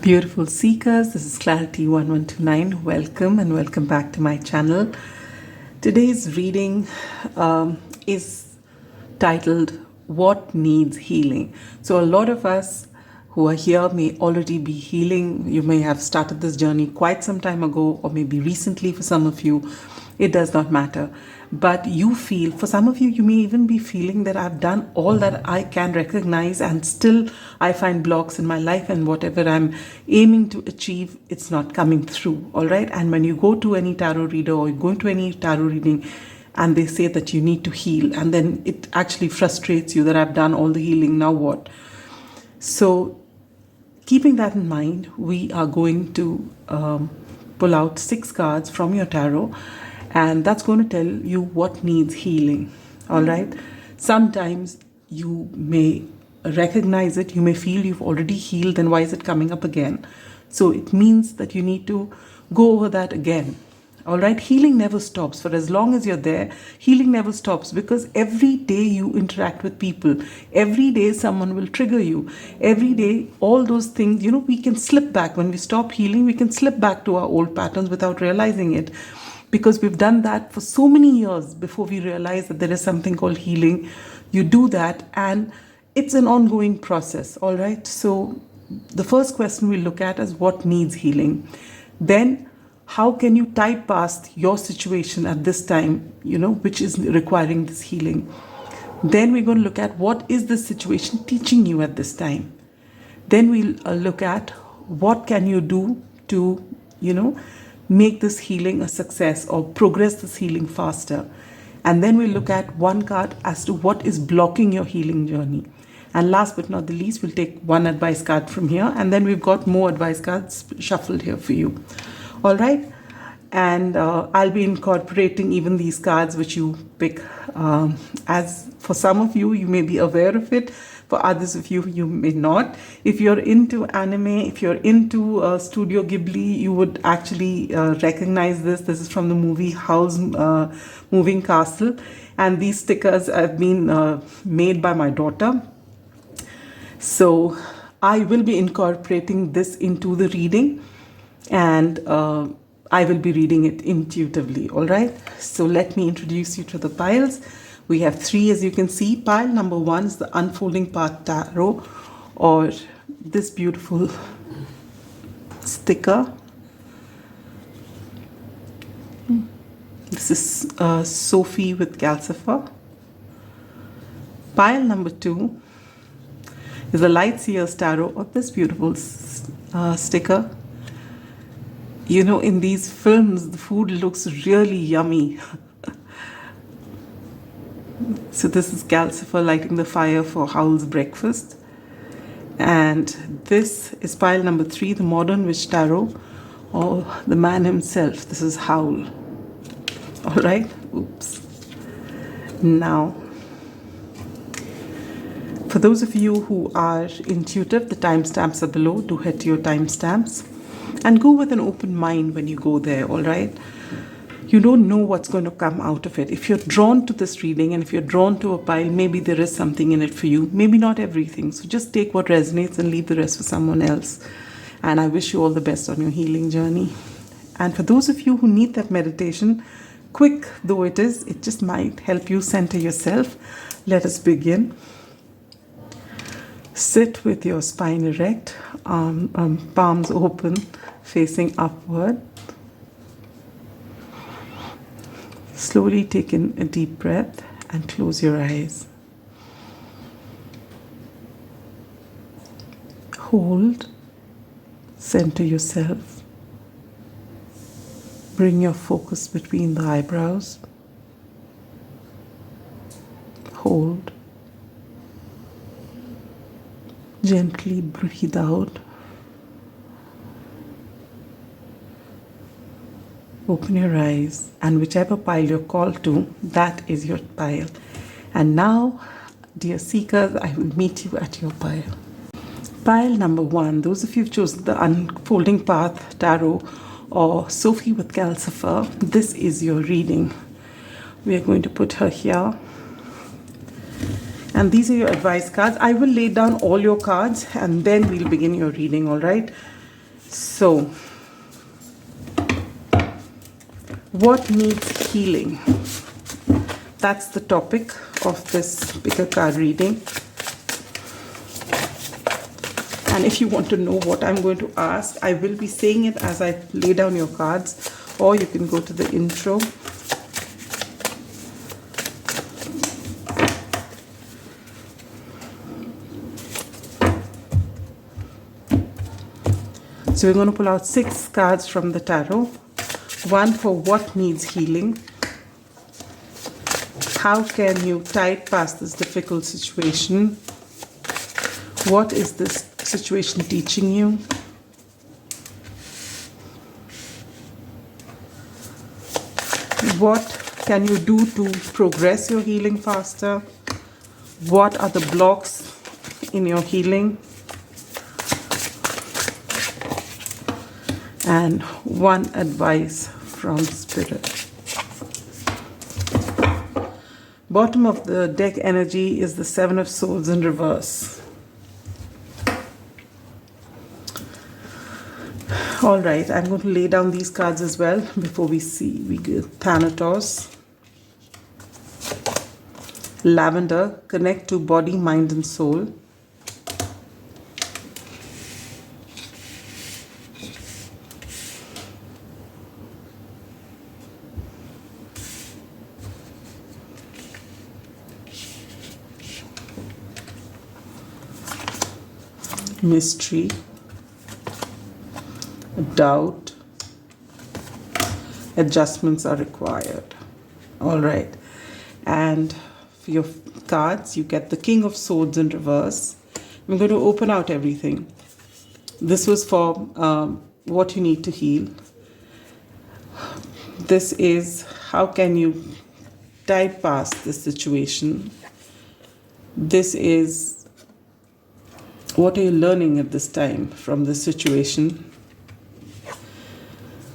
Beautiful seekers, this is Clarity 1129. Welcome and welcome back to my channel. Today's reading is titled What Needs Healing? So a lot of us who are here may already be healing. You may have started this journey quite some time ago, or maybe recently for some of you. It does not matter. But you feel, for some of you, you may even be feeling that I've done all that I can recognize and still I find blocks in my life, and whatever I'm aiming to achieve, it's not coming through, all right? And when you go to any tarot reader or you go into any tarot reading and they say that you need to heal, and then it actually frustrates you that I've done all the healing, now what? So keeping that in mind, we are going to pull out 6 cards from your tarot, and that's going to tell you what needs healing, all right? Sometimes you may recognize it, you may feel you've already healed, then why is it coming up again? So it means that you need to go over that again, all right? Healing never stops. For as long as you're there, healing never stops, because every day you interact with people, every day someone will trigger you, every day all those things, you know, we can slip back. When we stop healing, we can slip back to our old patterns without realizing it, because we've done that for so many years before we realize that there is something called healing. You do that and it's an ongoing process, all right? So the first question we look at is what needs healing. Then how can you type past your situation at this time, you know, which is requiring this healing. Then we're going to look at what is the situation teaching you at this time. Then we'll look at what can you do to, you know, make this healing a success or progress this healing faster. And then we'll look at one card as to what is blocking your healing journey. And last but not the least, we'll take one advice card from here, and then we've got more advice cards shuffled here for you. All right? And I'll be incorporating even these cards which you pick. As for some of you, you may be aware of it. For others of you, you may not. If you're into anime, if you're into Studio Ghibli, you would actually recognize this. This is from the movie HOWL's Moving Castle. And these stickers have been made by my daughter. So I will be incorporating this into the reading, and I will be reading it intuitively, all right? So let me introduce you to the piles. We have 3, as you can see. Pile number 1 is the Unfolding Path Tarot, or this beautiful sticker. This is Sophie with CALCIFER. Pile number 2 is the Light Seers Tarot, or this beautiful sticker. You know, in these films, the food looks really yummy. So this is CALCIFER lighting the fire for HOWL's breakfast. And this is pile number 3, the Modern Witch Tarot, or the man himself. This is HOWL. All right? Oops. Now, for those of you who are intuitive, the timestamps are below. Do head to your timestamps and go with an open mind when you go there, all right? You don't know what's going to come out of it. If you're drawn to this reading and if you're drawn to a pile, maybe there is something in it for you, maybe not everything. So just take what resonates and leave the rest for someone else. And I wish you all the best on your healing journey. And for those of you who need that meditation, quick though it is, it just might help you center yourself. Let us begin. Sit with your spine erect, palms open, facing upward. Slowly take in a deep breath and close your eyes. Hold, center yourself. Bring your focus between the eyebrows. Hold. Gently breathe out. Open your eyes, and whichever pile you're called to, that is your pile. And now, dear seekers, I will meet you at your pile. Pile number 1, those of you who've chosen the Unfolding Path Tarot or Sophie with CALCIFER, this is your reading. We are going to put her here. And these are your advice cards. I will lay down all your cards and then we'll begin your reading, all right? So, what needs healing? That's the topic of this picker card reading. And if you want to know what I'm going to ask, I will be saying it as I lay down your cards, or you can go to the intro. So we're going to pull out 6 cards from the tarot. 1 for what needs healing. How can you tide past this difficult situation? What is this situation teaching you? What can you do to progress your healing faster? What are the blocks in your healing? And one advice from Spirit. Bottom of the deck energy is the 7 of Swords in reverse. All right, I'm going to lay down these cards as well before we get Thanatos. Lavender, connect to body, mind and soul. Mystery, doubt, adjustments are required. All right, and for your cards you get the King of Swords in reverse. I'm going to open out everything. This was for what you need to heal. This is how can you tide past this situation. This is what are you learning at this time from this situation?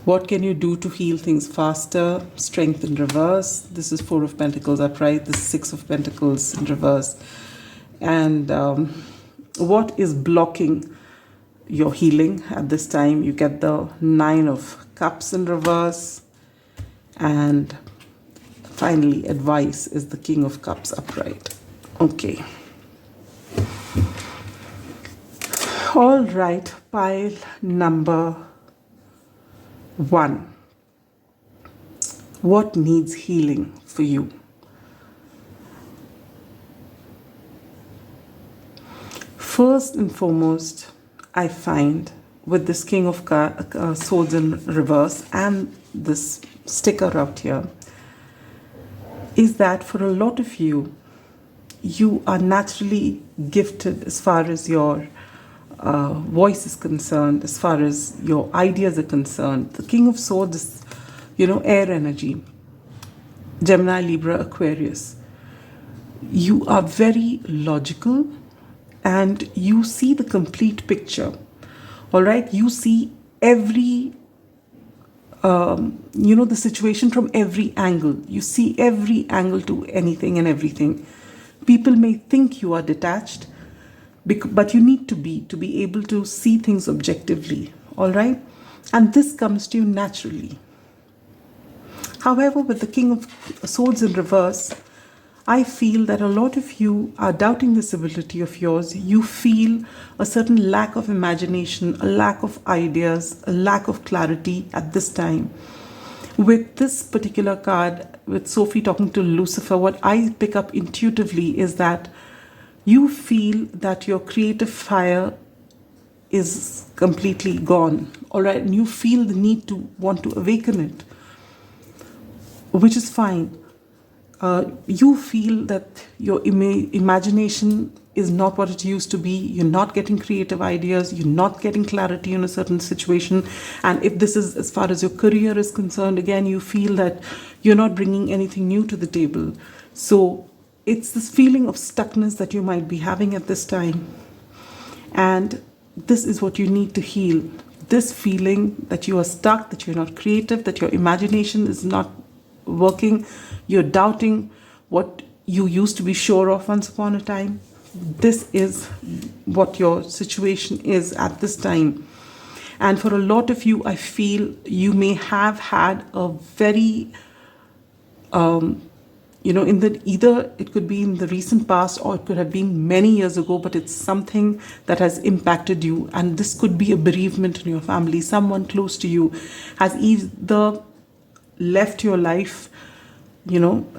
What can you do to heal things faster? Strength in reverse. This is 4 of Pentacles upright. This is 6 of Pentacles in reverse. And what is blocking your healing at this time? You get the 9 of Cups in reverse. And finally, advice is the King of Cups upright. Okay. All right, pile number 1. What needs healing for you? First and foremost, I find with this King of Swords in reverse and this sticker out here, is that for a lot of you, you are naturally gifted as far as your voice is concerned, as far as your ideas are concerned. The King of Swords is, air energy. Gemini, Libra, Aquarius. You are very logical and you see the complete picture. All right? You see every, the situation from every angle. You see every angle to anything and everything. People may think you are detached, but you need to be able to see things objectively, all right? And this comes to you naturally. However, with the King of Swords in reverse, I feel that a lot of you are doubting this ability of yours. You feel a certain lack of imagination, a lack of ideas, a lack of clarity at this time. With this particular card, with Sophie talking to Lucifer, what I pick up intuitively is that you feel that your creative fire is completely gone, all right? And you feel the need to want to awaken it, which is fine. You feel that your imagination is not what it used to be. You're not getting creative ideas. You're not getting clarity in a certain situation. And if this is as far as your career is concerned, again, you feel that you're not bringing anything new to the table. So it's this feeling of stuckness that you might be having at this time. And this is what you need to heal. This feeling that you are stuck, that you're not creative, that your imagination is not working, you're doubting what you used to be sure of once upon a time. This is what your situation is at this time. And for a lot of you, I feel you may have had a very in the either it could be in the recent past or it could have been many years ago, but it's something that has impacted you. And this could be a bereavement in your family. Someone close to you has either left your life,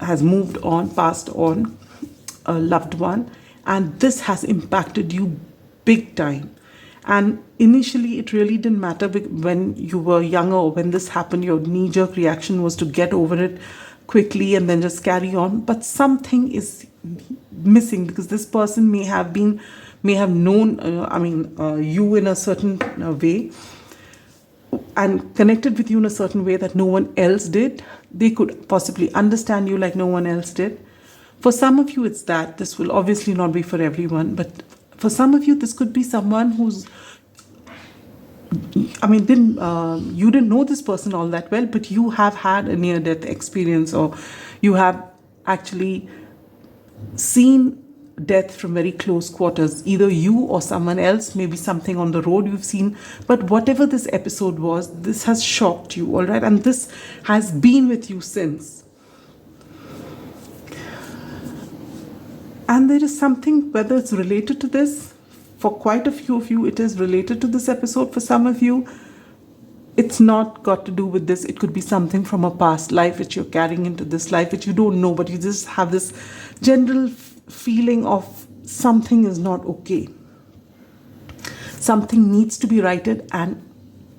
has moved on, passed on, a loved one, and this has impacted you big time. And initially, it really didn't matter when you were younger or when this happened, your knee-jerk reaction was to get over it quickly and then just carry on. But something is missing because this person may have known, you in a certain way and connected with you in a certain way that no one else did. They could possibly understand you like no one else did. For some of you, it's that. This will obviously not be for everyone, but for some of you, this could be someone who's, you didn't know this person all that well, but you have had a near-death experience, or you have actually seen death from very close quarters. Either you or someone else, maybe something on the road you've seen. But whatever this episode was, this has shocked you, all right? And this has been with you since. And there is something, whether it's related to this, for quite a few of you, it is related to this episode. For some of you, it's not got to do with this. It could be something from a past life which you're carrying into this life, which you don't know, but you just have this general feeling of something is not okay. Something needs to be righted and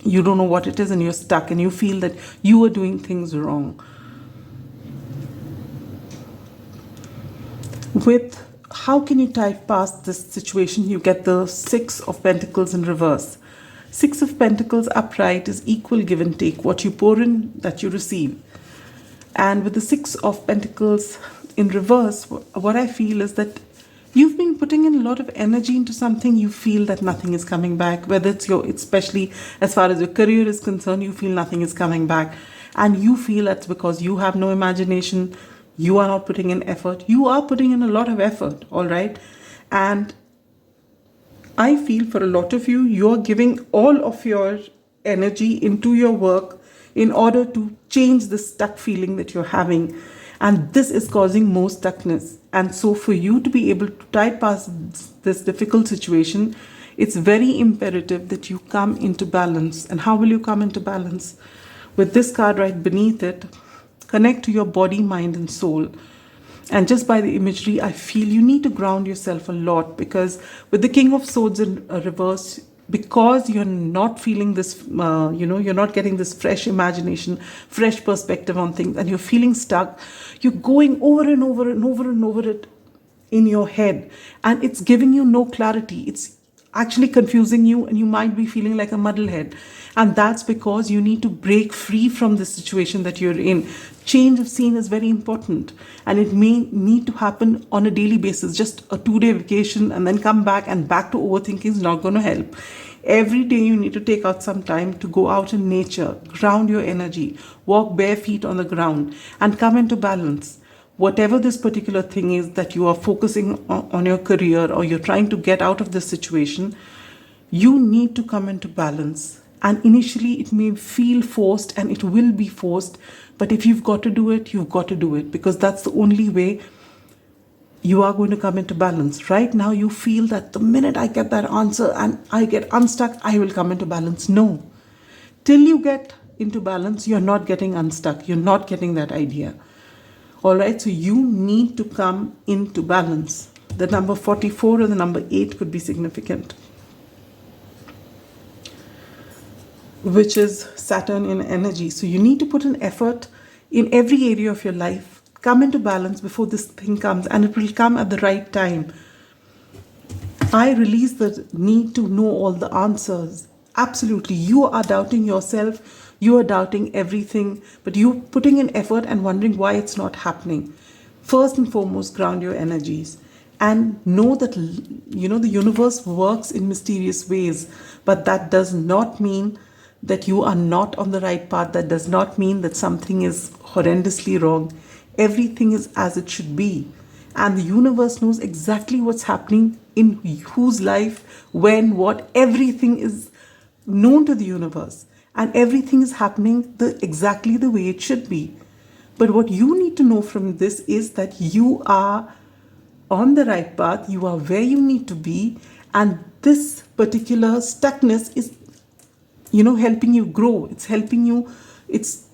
you don't know what it is and you're stuck and you feel that you are doing things wrong. With how can you type past this situation? You get the 6 of Pentacles in reverse. 6 of Pentacles upright is equal give and take. What you pour in, that you receive. And with the 6 of Pentacles in reverse, what I feel is that you've been putting in a lot of energy into something. You feel that nothing is coming back. Whether it's especially as far as your career is concerned, you feel nothing is coming back. And you feel that's because you have no imagination. You are not putting in effort. You are putting in a lot of effort, all right? And I feel for a lot of you, you're giving all of your energy into your work in order to change the stuck feeling that you're having. And this is causing more stuckness. And so for you to be able to type past this difficult situation, it's very imperative that you come into balance. And how will you come into balance? With this card right beneath it, connect to your body, mind, and soul. And just by the imagery, I feel you need to ground yourself a lot, because with the King of Swords in reverse, because you're not feeling this, you're not getting this fresh imagination, fresh perspective on things, and you're feeling stuck, you're going over and over and over and over it in your head, and it's giving you no clarity. It's actually confusing you, and you might be feeling like a muddlehead. And that's because you need to break free from the situation that you're in. Change of scene is very important, and it may need to happen on a daily basis. Just a 2-day vacation and then come back to overthinking is not going to help. Every day you need to take out some time to go out in nature, ground your energy, walk bare feet on the ground, and come into balance. Whatever this particular thing is that you are focusing on your career, or you're trying to get out of this situation, you need to come into balance. And initially it may feel forced, and it will be forced, but if you've got to do it, you've got to do it, because that's the only way you are going to come into balance. Right now you feel that the minute I get that answer and I get unstuck, I will come into balance. No. Till you get into balance, you're not getting unstuck. You're not getting that idea. All right, so you need to come into balance. The number 44 or the number 8 could be significant, which is Saturn in energy. So you need to put an effort in every area of your life. Come into balance before this thing comes, and it will come at the right time. I release the need to know all the answers. Absolutely. You are doubting yourself. You are doubting everything, but you're putting in effort and wondering why it's not happening. First and foremost, ground your energies and know that, the universe works in mysterious ways, but that does not mean that you are not on the right path. That does not mean that something is horrendously wrong. Everything is as it should be. And the universe knows exactly what's happening in whose life, when, what, everything is known to the universe, and everything is happening exactly the way it should be. But what you need to know from this is that you are on the right path, you are where you need to be, and this particular stuckness is, helping you grow. It's helping you, it's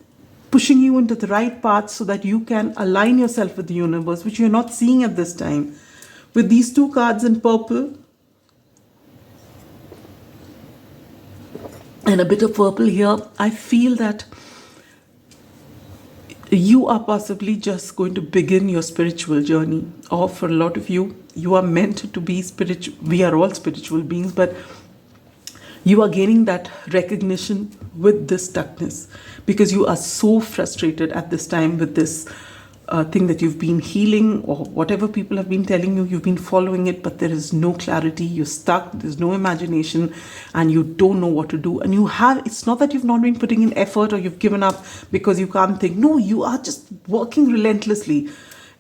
pushing you into the right path so that you can align yourself with the universe, which you're not seeing at this time. With these two cards in purple and a bit of purple here, I feel that you are possibly just going to begin your spiritual journey. Or for a lot of you, you are meant to be spiritual. We are all spiritual beings, but you are gaining that recognition with this stuckness because you are so frustrated at this time with this thing that you've been healing, or whatever people have been telling you, you've been following it, but there is no clarity. You're stuck, there's no imagination, and you don't know what to do. And it's not that you've not been putting in effort or you've given up because you can't think. No, you are just working relentlessly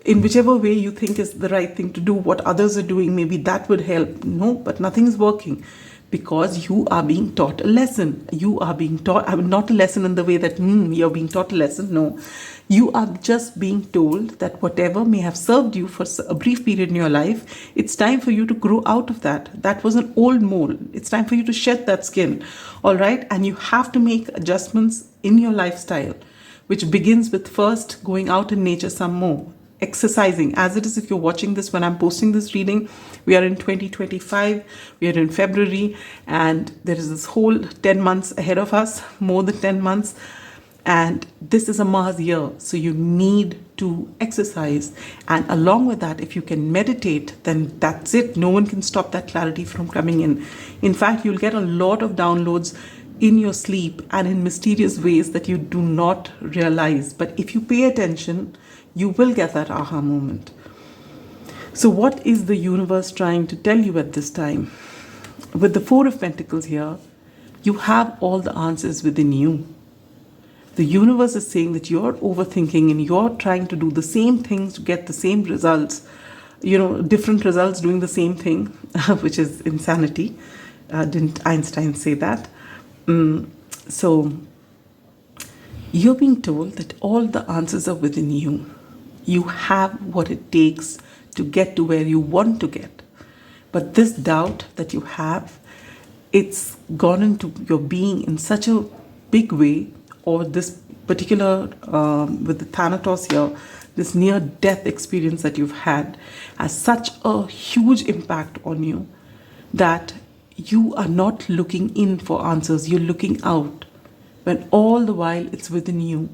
in whichever way you think is the right thing to do. What others are doing, maybe that would help. No, but nothing is working. Because you are being taught a lesson. You are being taught, not a lesson in the way that you're being taught a lesson. No, you are just being told that whatever may have served you for a brief period in your life, it's time for you to grow out of that. That was an old mold. It's time for you to shed that skin. All right. And you have to make adjustments in your lifestyle, which begins with first going out in nature some more. Exercising, as it is if you're watching this when I'm posting this reading. We are in 2025, we are in February, and there is this whole 10 months ahead of us, more than 10 months, and this is a Mars year, so you need to exercise. And along with that, if you can meditate, then that's it. No one can stop that clarity from coming in. In fact, you'll get a lot of downloads in your sleep and in mysterious ways that you do not realize. But if you pay attention, you will get that aha moment. So what is the universe trying to tell you at this time? With the Four of Pentacles here, you have all the answers within you. The universe is saying that you're overthinking and you're trying to do the same things to get the same results, different results doing the same thing, which is insanity. Didn't Einstein say that? So you're being told that all the answers are within you. You have what it takes to get to where you want to get. But this doubt that you have, it's gone into your being in such a big way, or this particular, with the Thanatos here, this near-death experience that you've had has such a huge impact on you that you are not looking in for answers, you're looking out, when all the while it's within you.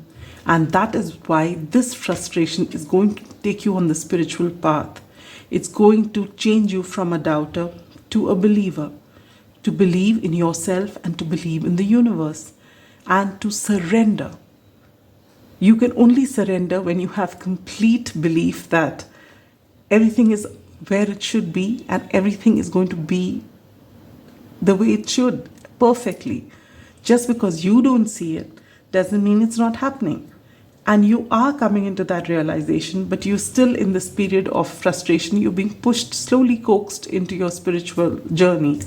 And that is why this frustration is going to take you on the spiritual path. It's going to change you from a doubter to a believer, to believe in yourself and to believe in the universe, and to surrender. You can only surrender when you have complete belief that everything is where it should be and everything is going to be the way it should, perfectly. Just because you don't see it doesn't mean it's not happening. And you are coming into that realization, but you're still in this period of frustration. You're being pushed, slowly coaxed into your spiritual journey.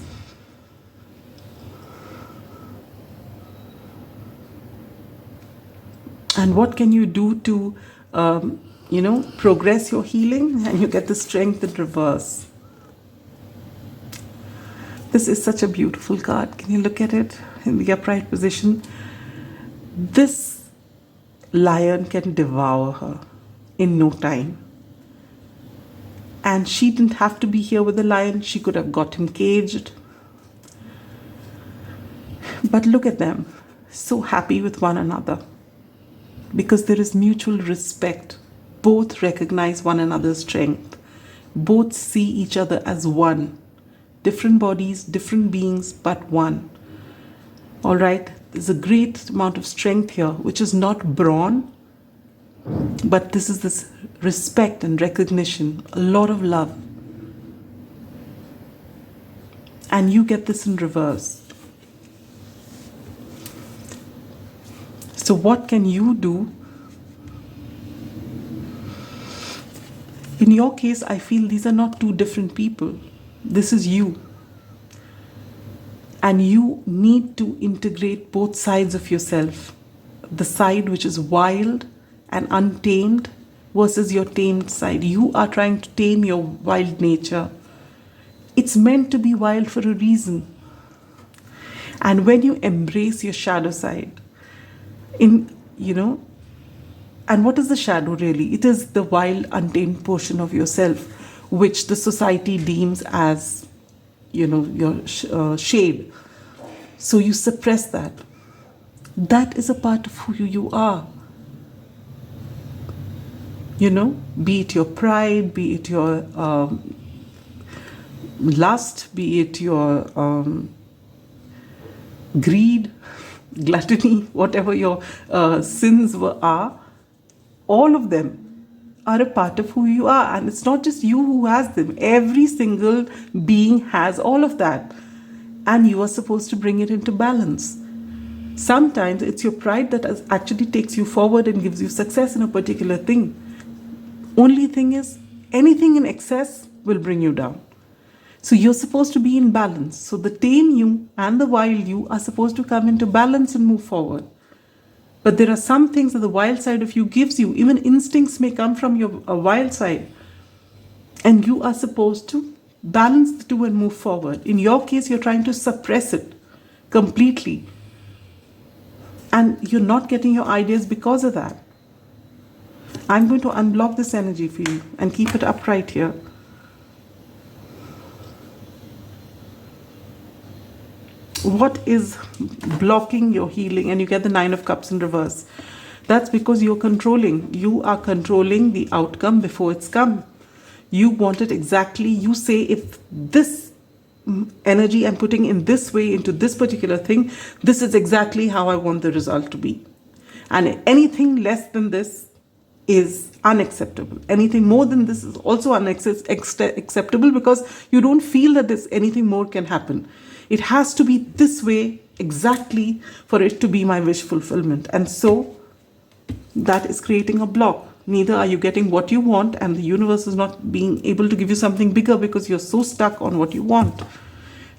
And what can you do to, progress your healing? And you get the strength in reverse. This is such a beautiful card. Can you look at it in the upright position? This lion can devour her in no time. And she didn't have to be here with the lion. She could have got him caged. But look at them, so happy with one another. Because there is mutual respect. Both recognize one another's strength. Both see each other as one. Different bodies, different beings, but one. All right? There's a great amount of strength here, which is not brawn, but this is this respect and recognition, a lot of love. And you get this in reverse. So what can you do? In your case, I feel these are not two different people. This is you. And you need to integrate both sides of yourself. The side which is wild and untamed versus your tamed side. You are trying to tame your wild nature. It's meant to be wild for a reason. And when you embrace your shadow side, and what is the shadow really? It is the wild, untamed portion of yourself, which the society deems as, your shade. So you suppress that. That is a part of who you are. Be it your pride, be it your lust, be it your greed, gluttony, whatever your sins are, all of them are a part of who you are. And it's not just you who has them. Every single being has all of that. And you are supposed to bring it into balance. Sometimes it's your pride that actually takes you forward and gives you success in a particular thing. Only thing is, anything in excess will bring you down. So you're supposed to be in balance. So the tame you and the wild you are supposed to come into balance and move forward. But there are some things that the wild side of you gives you. Even instincts may come from your wild side. And you are supposed to balance the two and move forward. In your case, you're trying to suppress it completely. And you're not getting your ideas because of that. I'm going to unblock this energy for you and keep it upright here. What is blocking your healing? And you get the 9 of Cups in reverse. That's because you're controlling. You are controlling the outcome before it's come. You want it exactly. You say, if this energy I'm putting in this way into this particular thing, this is exactly how I want the result to be. And anything less than this is unacceptable. Anything more than this is also unacceptable, because you don't feel that anything more can happen. It has to be this way exactly for it to be my wish fulfillment. And so that is creating a block. Neither are you getting what you want, and the universe is not being able to give you something bigger because you're so stuck on what you want.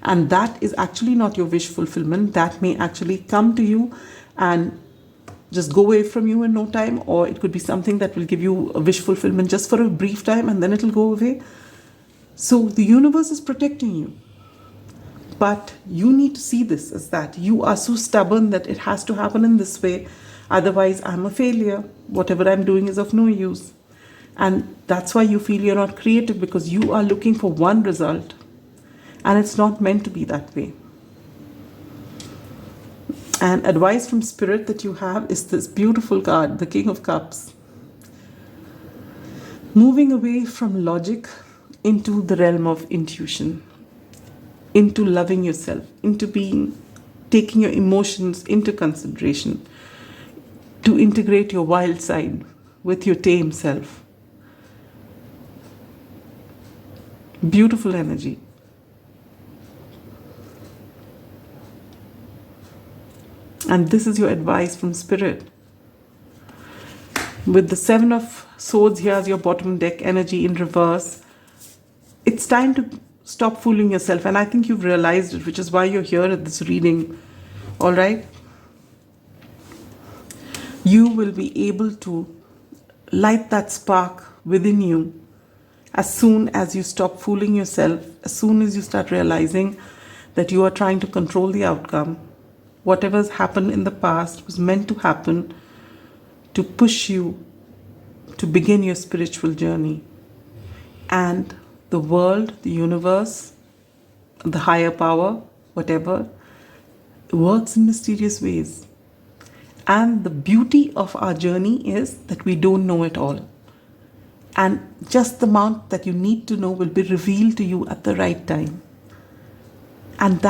And that is actually not your wish fulfillment. That may actually come to you and just go away from you in no time, or it could be something that will give you a wish fulfillment just for a brief time and then it'll go away. So the universe is protecting you. But you need to see this as that you are so stubborn that it has to happen in this way. Otherwise, I'm a failure. Whatever I'm doing is of no use. And that's why you feel you're not creative, because you are looking for one result. And it's not meant to be that way. And advice from Spirit that you have is this beautiful card, the King of Cups. Moving away from logic into the realm of intuition, into loving yourself, into taking your emotions into consideration, to integrate your wild side with your tame self. Beautiful energy. And this is your advice from Spirit. With the 7 of Swords here as your bottom deck energy in reverse, it's time to stop fooling yourself. And I think you've realized it, which is why you're here at this reading. All right? You will be able to light that spark within you as soon as you stop fooling yourself, as soon as you start realizing that you are trying to control the outcome. Whatever's happened in the past was meant to happen to push you to begin your spiritual journey. And the world, the universe, the higher power, whatever, works in mysterious ways. And the beauty of our journey is that we don't know it all. And just the amount that you need to know will be revealed to you at the right time. And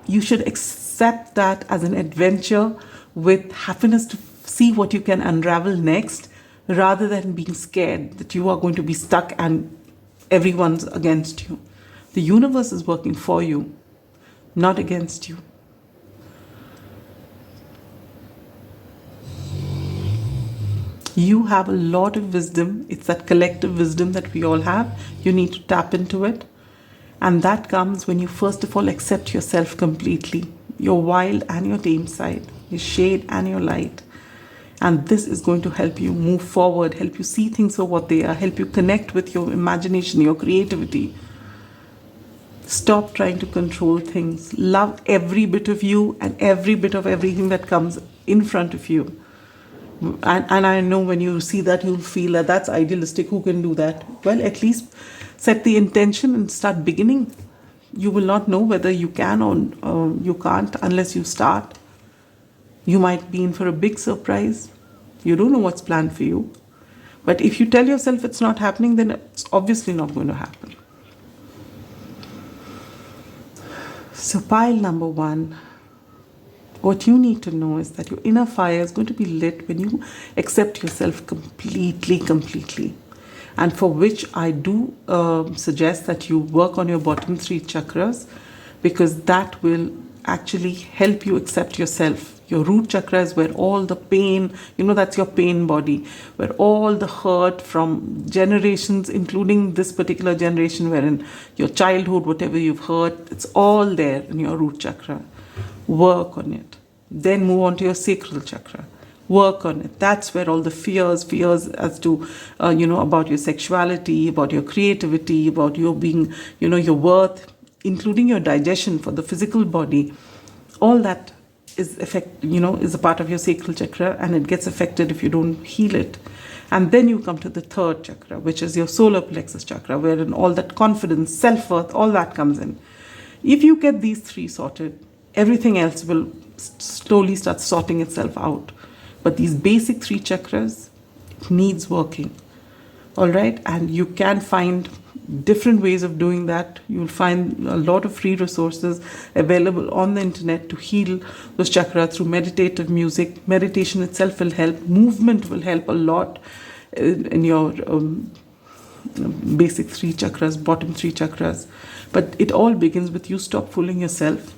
you should accept that as an adventure with happiness to see what you can unravel next, rather than being scared that you are going to be stuck and everyone's against you. The universe is working for you, not against you. You have a lot of wisdom. It's that collective wisdom that we all have. You need to tap into it. And that comes when you first of all accept yourself completely, your wild and your tame side, your shade and your light. And this is going to help you move forward, help you see things for what they are, help you connect with your imagination, your creativity. Stop trying to control things. Love every bit of you and every bit of everything that comes in front of you. And I know when you see that, you'll feel that that's idealistic. Who can do that? Well, at least set the intention and start beginning. You will not know whether you can or you can't unless you start. You might be in for a big surprise. You don't know what's planned for you. But if you tell yourself it's not happening, then it's obviously not going to happen. So pile number 1, what you need to know is that your inner fire is going to be lit when you accept yourself completely. And for which I do suggest that you work on your bottom 3 chakras, because that will actually help you accept yourself. Your root chakra is where all the pain, that's your pain body, where all the hurt from generations, including this particular generation, wherein your childhood, whatever you've hurt, it's all there in your root chakra. Work on it. Then move on to your sacral chakra. Work on it. That's where all the fears as to, about your sexuality, about your creativity, about your being, your worth, including your digestion for the physical body, all that is is a part of your sacral chakra, and it gets affected if you don't heal it. And then you come to the 3rd chakra, which is your solar plexus chakra, wherein all that confidence, self-worth, all that comes in. If you get these 3 sorted, everything else will slowly start sorting itself out. But these basic 3 chakras, it needs working. All right? And you can find different ways of doing that. You'll find a lot of free resources available on the internet to heal those chakras through meditative music. Meditation itself will help. Movement will help a lot in your basic 3 chakras, bottom 3 chakras. But it all begins with you stop fooling yourself,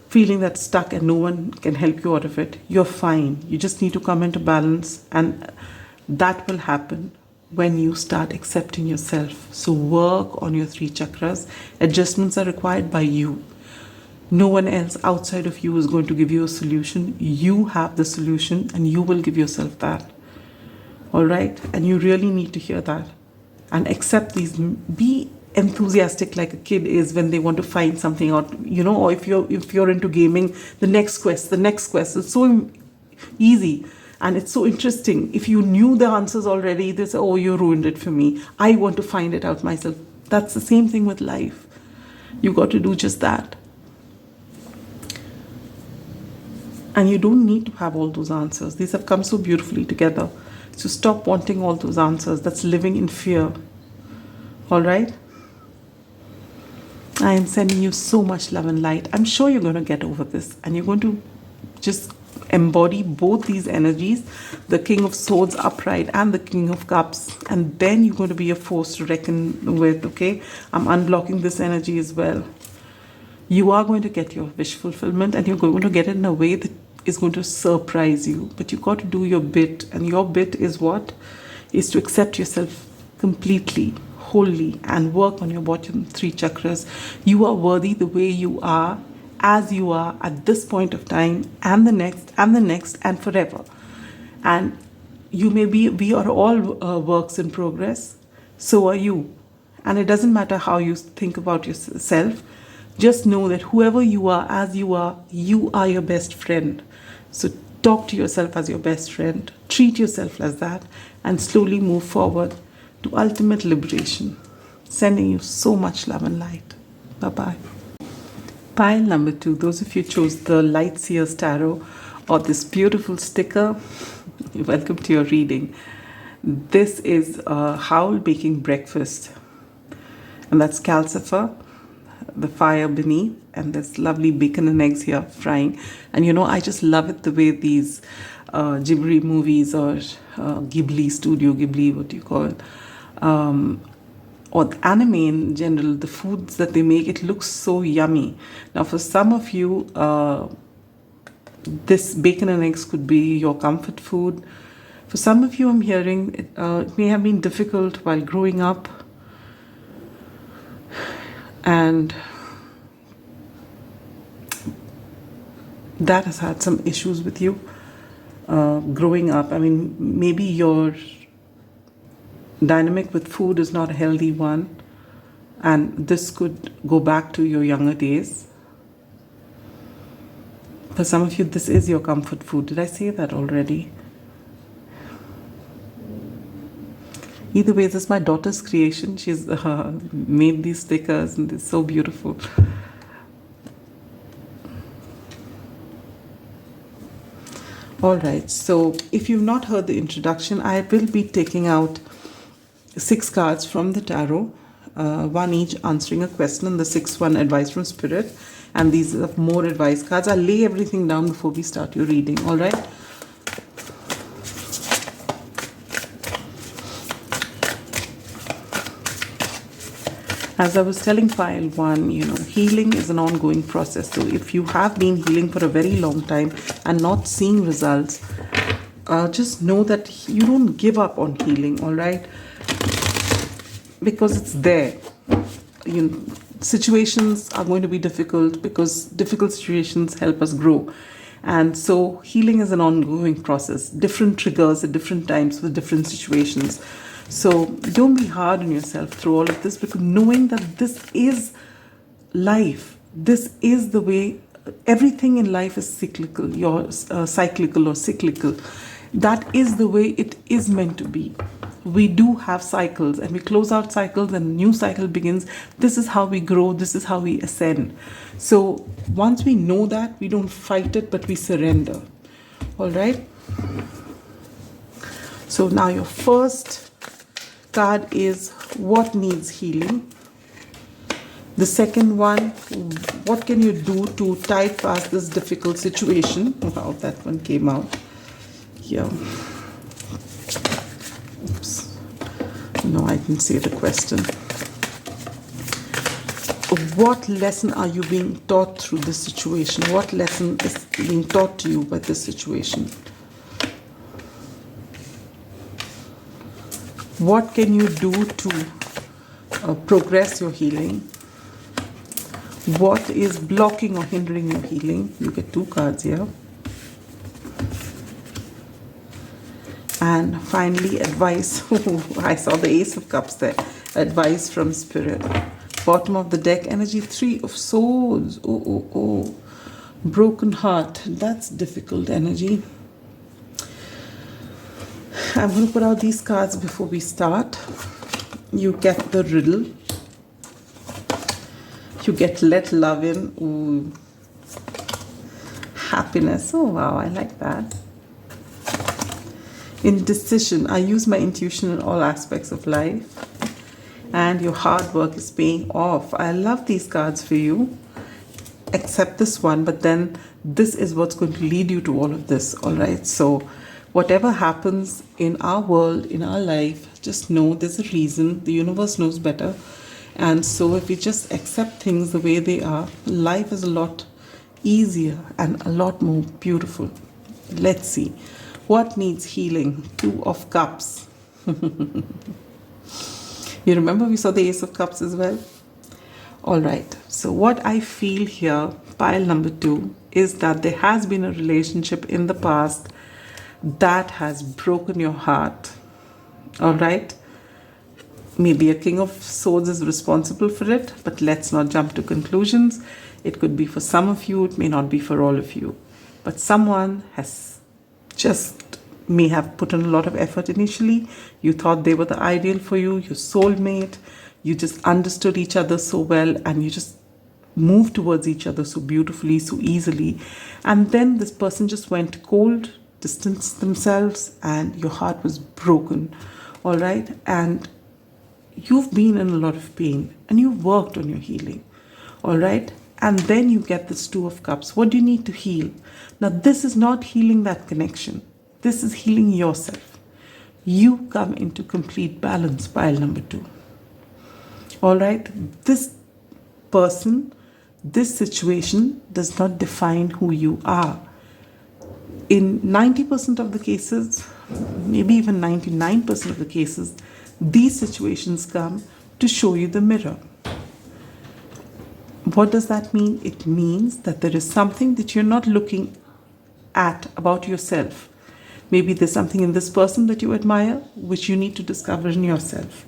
feeling that stuck and no one can help you out of it. You're fine. You just need to come into balance, and that will happen when you start accepting yourself. So work on your 3 chakras. Adjustments are required by you. No one else outside of you is going to give you a solution. You have the solution, and you will give yourself that. All right? And you really need to hear that. And accept these. Be enthusiastic like a kid is when they want to find something out, or if you're into gaming, the next quest. It's so easy. And it's so interesting. If you knew the answers already, they say, oh, you ruined it for me. I want to find it out myself. That's the same thing with life. You got to do just that. And you don't need to have all those answers. These have come so beautifully together. So stop wanting all those answers. That's living in fear. All right? I am sending you so much love and light. I'm sure you're going to get over this. And you're going to just embody both these energies, the King of Swords upright and the King of Cups, and then you're going to be a force to reckon with. Okay, I'm unblocking this energy as well. You are going to get your wish fulfillment, and you're going to get it in a way that is going to surprise you, but you got to do your bit. And your bit is what? Is to accept yourself completely, wholly, and work on your bottom 3 chakras. You are worthy the way you are, as you are at this point of time, and the next, and forever. And you may be, we are all works in progress. So are you. And it doesn't matter how you think about yourself. Just know that whoever you are, as you are your best friend. So talk to yourself as your best friend. Treat yourself as that, and slowly move forward to ultimate liberation. Sending you so much love and light. Bye-bye. Pile number 2, those of you chose the Light Seers Tarot or this beautiful sticker, welcome to your reading. This is HOWL baking breakfast, and that's CALCIFER, the fire beneath, and there's lovely bacon and eggs here frying. And I just love it the way these Ghibli movies, or Ghibli, Studio Ghibli, what do you call it, or anime in general, the foods that they make, it looks so yummy. Now for some of you, this bacon and eggs could be your comfort food. For some of you, I'm hearing it may have been difficult while growing up, And that has had some issues with you growing up. I mean, maybe your dynamic with food is not a healthy one, and this could go back to your younger days. For some of you, this is your comfort food. Did I say that already? Either way, this is my daughter's creation. She's made these stickers and they're so beautiful. Alright, so if you've not heard the introduction, I will be taking out 6 cards from the tarot, one each answering a question, and the 6th one advice from Spirit. And these are more advice cards. I'll lay everything down before we start your reading, alright? As I was telling pile 1, healing is an ongoing process. So if you have been healing for a very long time and not seeing results, just know that you don't give up on healing, all right? Because it's there. Situations are going to be difficult because difficult situations help us grow. And so healing is an ongoing process. Different triggers at different times for different situations. So don't be hard on yourself through all of this, because knowing that this is life, this is the way, everything in life is cyclical, cyclical or cyclical. That is the way it is meant to be. We do have cycles, and we close out cycles and a new cycle begins. This is how we grow, this is how we ascend. So once we know that, we don't fight it, but we surrender. All right? So now your first card is what needs healing. The second one, what can you do to tide past this difficult situation? Wow, that one came out. Yeah. Oops. No, I didn't say the question. What lesson are you being taught through this situation? What lesson is being taught to you by this situation? What can you do to progress your healing? What is blocking or hindering your healing? You get 2 cards here. And finally, advice. I saw the Ace of Cups there. Advice from Spirit. Bottom of the deck, energy 3 of Swords. Oh. Broken heart. That's difficult energy. I'm going to put out these cards before we start. You get the riddle. You get let love in. Ooh. Happiness. Oh wow, I like that. Indecision. I use my intuition in all aspects of life. And your hard work is paying off. I love these cards for you. Except this one, but then this is what's going to lead you to all of this. Alright, so whatever happens in our world, in our life, just know there's a reason. The universe knows better. And so if we just accept things the way they are, life is a lot easier and a lot more beautiful. Let's see. What needs healing? 2 of Cups. You remember we saw the Ace of Cups as well? Alright, so what I feel here, pile number 2, is that there has been a relationship in the past that has broken your heart. Alright? Maybe a King of Swords is responsible for it, but let's not jump to conclusions. It could be for some of you, it may not be for all of you. But someone has may have put in a lot of effort initially. You thought they were the ideal for you, your soulmate. You just understood each other so well, and you just moved towards each other so beautifully, so easily. And then this person just went cold, distanced themselves, and your heart was broken. All right? And you've been in a lot of pain, and you've worked on your healing. All right? And then you get this 2 of Cups. What do you need to heal? Now, this is not healing that connection. This is healing yourself. You come into complete balance, pile number 2. All right? This person, this situation does not define who you are. In 90% of the cases, maybe even 99% of the cases, these situations come to show you the mirror. What does that mean? It means that there is something that you're not looking at about yourself. Maybe there's something in this person that you admire, which you need to discover in yourself.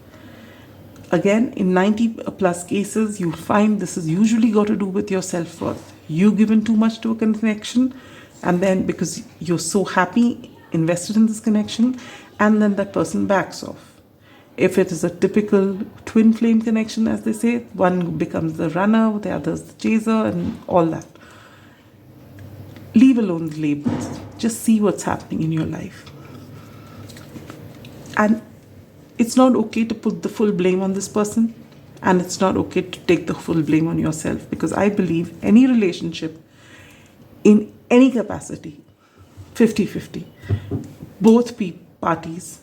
Again, in 90 plus cases, you'll find this is usually got to do with your self-worth. You've given too much to a connection, and then because you're so happy, invested in this connection, and then that person backs off. If it is a typical twin flame connection, as they say, one becomes the runner, the other is the chaser, and all that. Leave alone the labels. Just see what's happening in your life. And it's not okay to put the full blame on this person, and it's not okay to take the full blame on yourself, because I believe any relationship in any capacity, 50-50, both parties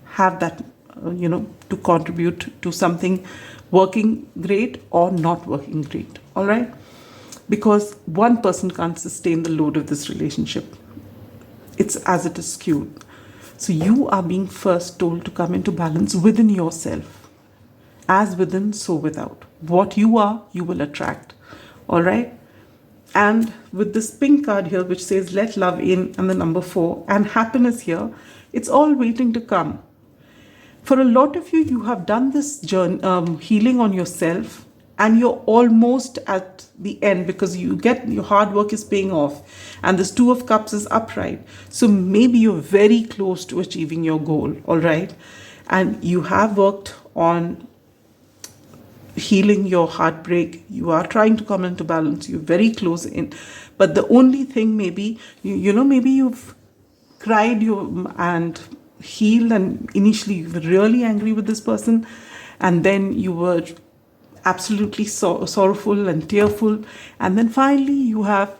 have that, to contribute to something working great or not working great, all right? Because one person can't sustain the load of this relationship. It's as it is skewed. So you are being first told to come into balance within yourself. As within, so without. What you are, you will attract. All right? And with this pink card here, which says let love in, and the number 4, and happiness here, it's all waiting to come. For a lot of you, you have done this journey, healing on yourself, and you're almost at the end, because your hard work is paying off, and this 2 of Cups is upright. So maybe you're very close to achieving your goal, all right? And you have worked on healing your heartbreak. You are trying to come into balance. You're very close in. But the only thing maybe, maybe you've cried and healed, and initially you were really angry with this person, and then you were absolutely sorrowful and tearful, and then finally you have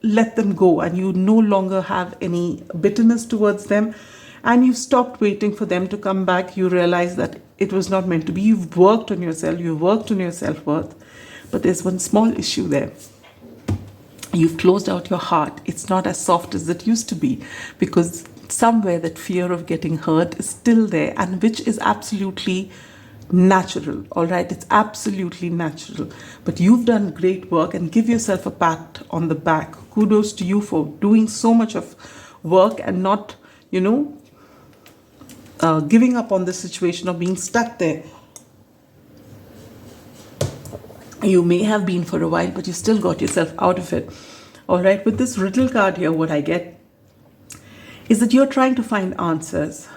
let them go, and you no longer have any bitterness towards them, and you've stopped waiting for them to come back. You realize that it was not meant to be. You've worked on yourself, you've worked on your self-worth, but there's one small issue there. You've closed out your heart. It's not as soft as it used to be, because somewhere that fear of getting hurt is still there, and which is absolutely natural, all right? It's absolutely natural. But you've done great work, and give yourself a pat on the back. Kudos to you for doing so much of work and not, giving up on the situation or being stuck there. You may have been for a while, but you still got yourself out of it. All right, with this riddle card here, what I get is that you're trying to find answers.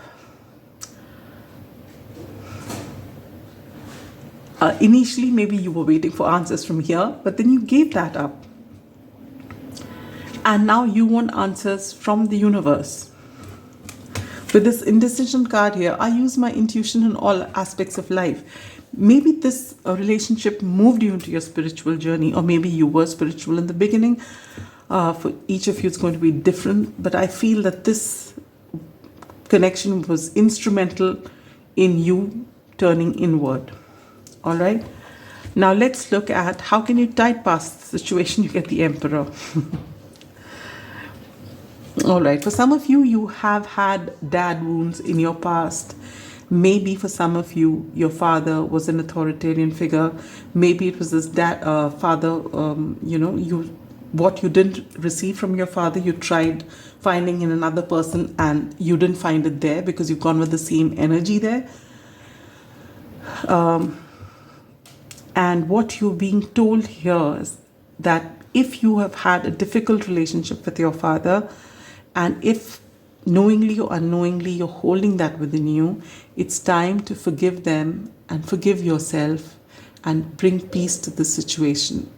Initially, maybe you were waiting for answers from here, but then you gave that up. And now you want answers from the universe. With this indecision card here, I use my intuition in all aspects of life. Maybe this relationship moved you into your spiritual journey, or maybe you were spiritual in the beginning. For each of you, it's going to be different, but I feel that this connection was instrumental in you turning inward. All right. Now let's look at how can you tide past the situation. You get the Emperor. All right. For some of you, you have had dad wounds in your past. Maybe for some of you, your father was an authoritarian figure. Maybe it was this father, what you didn't receive from your father, you tried finding in another person, and you didn't find it there because you've gone with the same energy there. And what you're being told here is that if you have had a difficult relationship with your father, and if knowingly or unknowingly you're holding that within you, it's time to forgive them and forgive yourself and bring peace to the situation.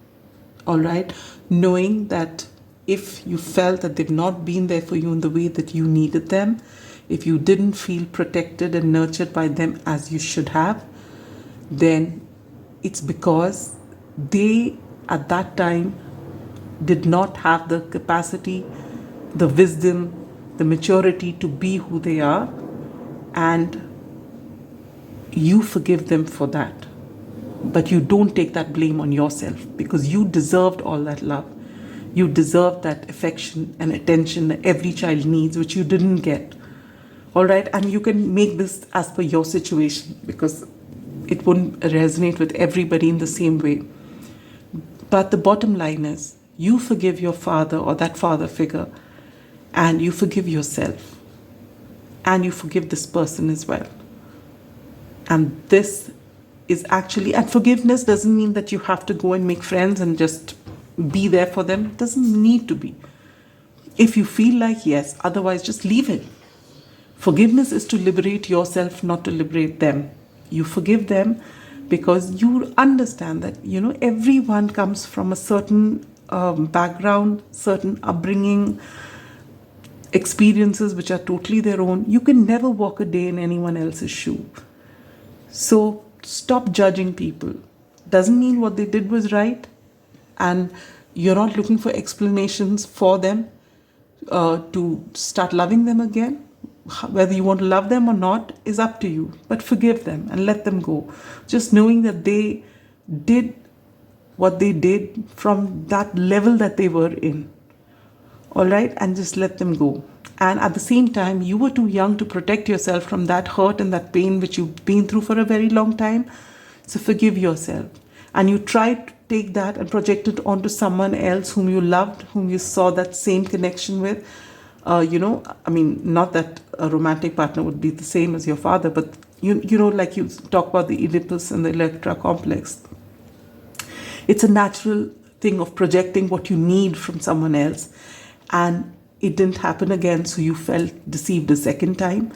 All right? Knowing that if you felt that they've not been there for you in the way that you needed them, if you didn't feel protected and nurtured by them as you should have, then it's because they at that time did not have the capacity, the wisdom, the maturity to be who they are, and you forgive them for that. But you don't take that blame on yourself, because you deserved all that love. You deserved that affection and attention that every child needs, which you didn't get. All right, and you can make this as per your situation, because it wouldn't resonate with everybody in the same way. But the bottom line is, you forgive your father or that father figure, and you forgive yourself, and you forgive this person as well. And this is actually, and forgiveness doesn't mean that you have to go and make friends and just be there for them. It doesn't need to be. If you feel like yes, otherwise just leave it. Forgiveness is to liberate yourself, not to liberate them. You forgive them because you understand that, everyone comes from a certain background, certain upbringing, experiences which are totally their own. You can never walk a day in anyone else's shoe. So stop judging people. Doesn't mean what they did was right, and you're not looking for explanations for them to start loving them again. Whether you want to love them or not is up to you, but forgive them and let them go. Just knowing that they did what they did from that level that they were in. All right, and just let them go. And at the same time, you were too young to protect yourself from that hurt and that pain which you've been through for a very long time. So forgive yourself. And you try to take that and project it onto someone else whom you loved, whom you saw that same connection with. Not that a romantic partner would be the same as your father, but like you talk about the Oedipus and the Electra complex. It's a natural thing of projecting what you need from someone else. And it didn't happen again, so you felt deceived a second time.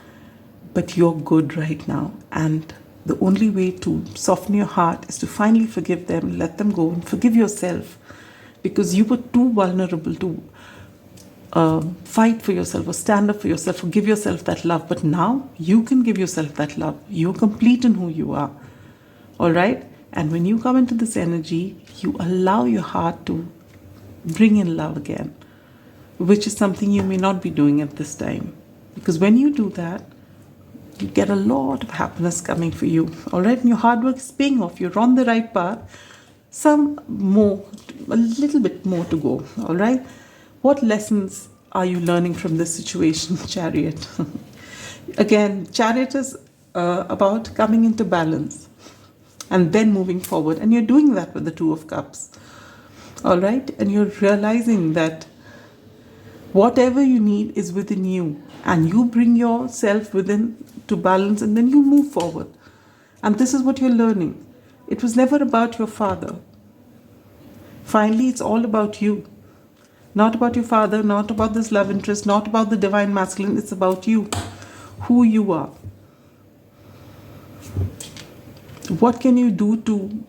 But you're good right now. And the only way to soften your heart is to finally forgive them, let them go, and forgive yourself. Because you were too vulnerable to fight for yourself or stand up for yourself or give yourself that love. But now you can give yourself that love. You're complete in who you are. All right? And when you come into this energy, you allow your heart to bring in love again, which is something you may not be doing at this time. Because when you do that, you get a lot of happiness coming for you. All right? And your hard work is paying off. You're on the right path. A little bit more to go. All right? What lessons are you learning from this situation, Chariot? Again, Chariot is about coming into balance and then moving forward. And you're doing that with the Two of Cups. All right? And you're realizing that whatever you need is within you. And you bring yourself within to balance, and then you move forward. And this is what you're learning. It was never about your father. Finally, it's all about you. Not about your father, not about this love interest, not about the divine masculine. It's about you, who you are. What can you do to,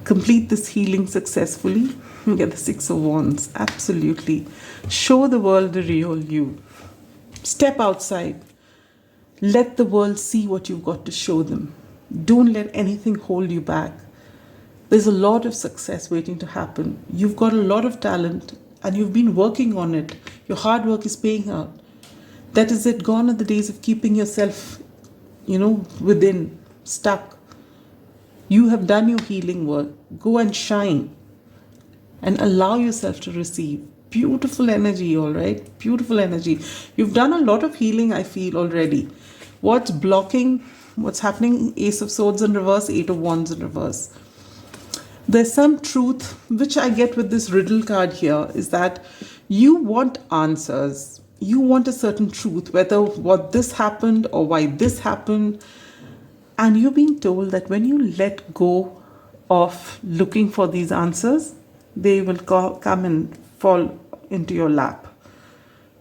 complete this healing successfully? You get the Six of Wands. Absolutely. Show the world the real you. Step outside. Let the world see what you've got to show them. Don't let anything hold you back. There's a lot of success waiting to happen. You've got a lot of talent and you've been working on it. Your hard work is paying out. That is it. Gone are the days of keeping yourself, within, stuck. You have done your healing work. Go and shine and allow yourself to receive. Beautiful energy, all right? Beautiful energy. You've done a lot of healing, I feel, already. What's blocking? What's happening? Ace of Swords in reverse, Eight of Wands in reverse. There's some truth, which I get with this riddle card here, is that you want answers. You want a certain truth, whether what this happened or why this happened. And you're being told that when you let go of looking for these answers, they will come and fall into your lap.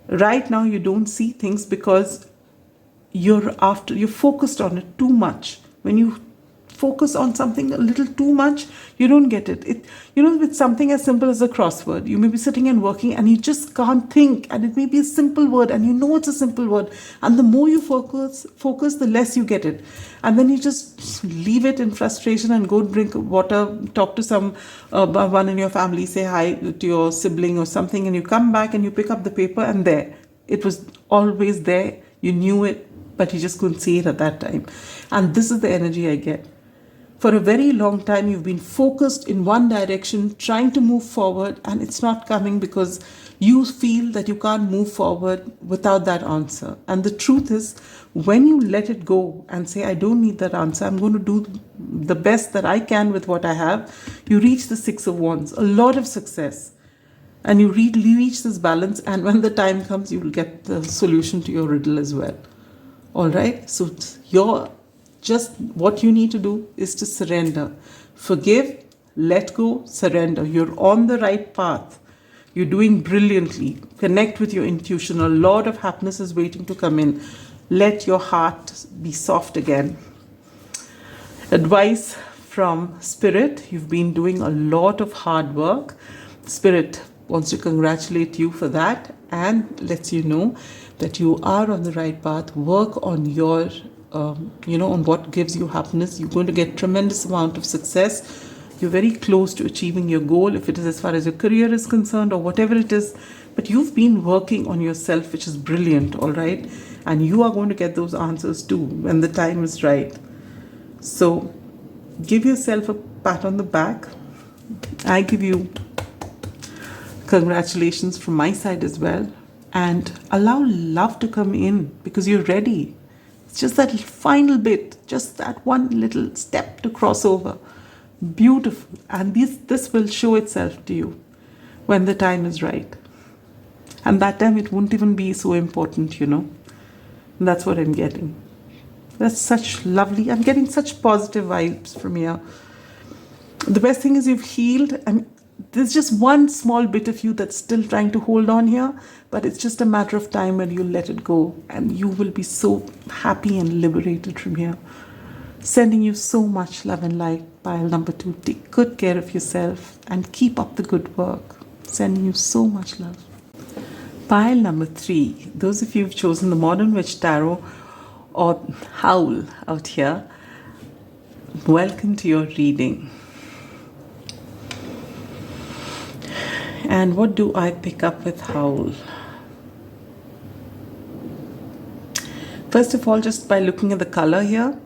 Right now, you don't see things because you're focused on it too much. When you focus on something a little too much, you don't get it. With something as simple as a crossword, you may be sitting and working and you just can't think, and it may be a simple word and you know it's a simple word, and the more you focus, the less you get it. And then you just leave it in frustration and go drink water, talk to one in your family, say hi to your sibling or something, and you come back and you pick up the paper and there. It was always there. You knew it, but you just couldn't see it at that time. And this is the energy I get. For a very long time, you've been focused in one direction, trying to move forward, and it's not coming because you feel that you can't move forward without that answer. And the truth is, when you let it go and say, I don't need that answer, I'm going to do the best that I can with what I have, you reach the Six of Wands, a lot of success. And you reach this balance, and when the time comes, you will get the solution to your riddle as well. All right? So just what you need to do is to surrender. Forgive, let go, surrender. You're on the right path. You're doing brilliantly. Connect with your intuition. A lot of happiness is waiting to come in. Let your heart be soft again. Advice from Spirit. You've been doing a lot of hard work. Spirit wants to congratulate you for that and lets you know that you are on the right path. Work on your on what gives you happiness. You're going to get tremendous amount of success. You're very close to achieving your goal, if it is as far as your career is concerned or whatever it is. But you've been working on yourself, which is brilliant, all right? And you are going to get those answers too when the time is right. So give yourself a pat on the back. I give you congratulations from my side as well. And allow love to come in because you're ready. Just that final bit, just that one little step to cross over. Beautiful. And this will show itself to you when the time is right. And that time it won't even be so important, And that's what I'm getting. That's such lovely. I'm getting such positive vibes from here. The best thing is you've healed, and there's just one small bit of you that's still trying to hold on here, but it's just a matter of time when you let it go, and you will be so happy and liberated from here. Sending you so much love and light. Pile number 2, take good care of yourself and keep up the good work. Sending you so much love. Pile number 3, those of you who've chosen the Modern Witch Tarot or HOWL out here, welcome to your reading. And what do I pick up with HOWL? First of all, just by looking at the color here,